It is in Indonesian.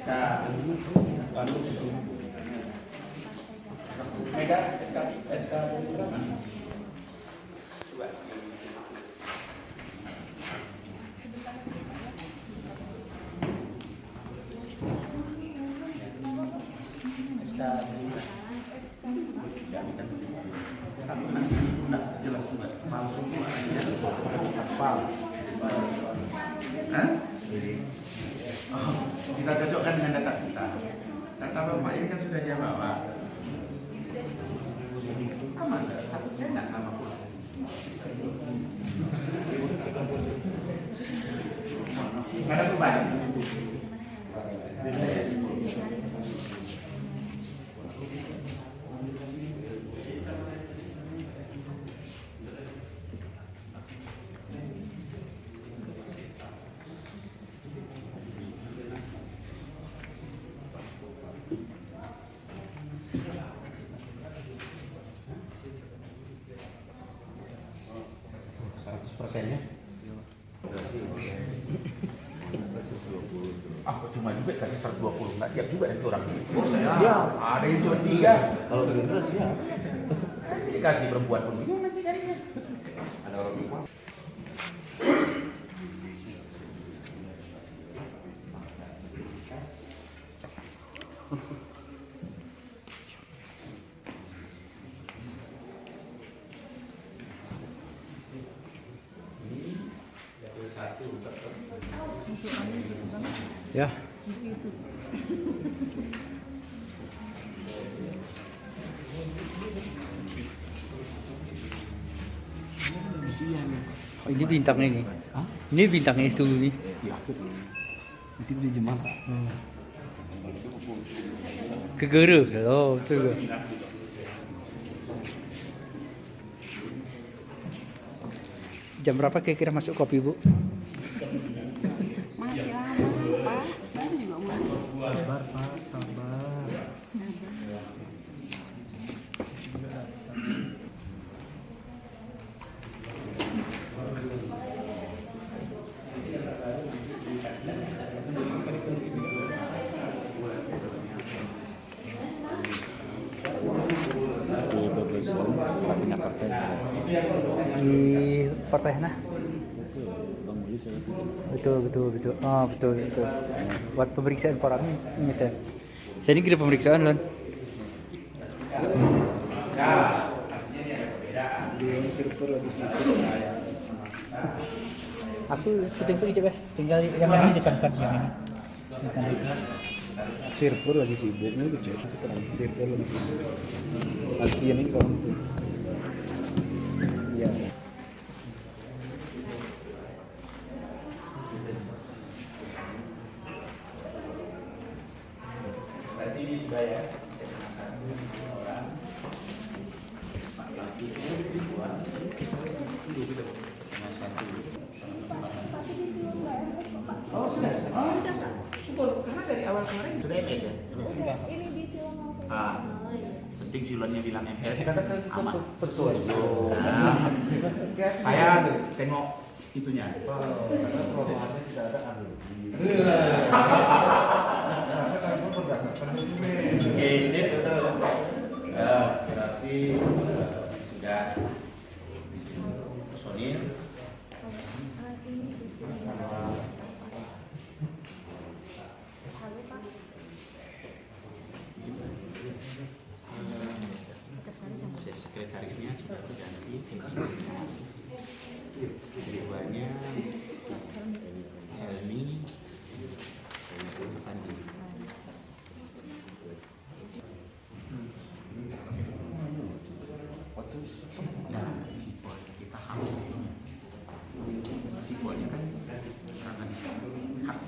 SK Mega SK berapa? Coba. SK jelas sudah palsu aspal. Kita cocokkan dengan data kita. Data Bapak ini kan sudah dia bawa. Aman, tapi saya tidak sama pula. Ada perubahan. Persennya cuma juga kasih 120 nggak siap juga itu orang siap ada yang cuma 3 kalau Gerindra siap dikasih perempuan pun nanti carinya ada orang lupa. Ya. Oh, ini bintangnya ini. Hah? Ini bintangnya itu ini. Ya. Nanti di Jemaah. Kegere kalau itu. Jam berapa kira-kira masuk kopi, Bu? Masih lama, Pak. Baru juga mulai. Sabar, Pak, sabar. Di partai nah. Betul. Oh, betul. Buat pemeriksaan orang ini teh. Saya ini kira pemeriksaan Lon. Aku syuting tuh coba. Tinggal yang ini ditekan yang ini. Sirpur lagi sibuk nih kecil terang Sirpur lagi sibuk. Latihan ini kalau itu. Ya. Berarti ini sudah ya. Orang lagi dua Oh sudah. Syukur karena dari awal kemarin sudah MS ya. Sudah. Ini di silang langsung. Penting silonnya bilang MS. Aman. Betul. Saya tengok itunya. Karena perubahannya tidak ada anu. Oke, sip. Berarti sudah personil. Sekretarisnya sudah berganti, keduanya Helmi dan Fandi. Nah, sipol kita hak. Sipolnya kan keterangan hak.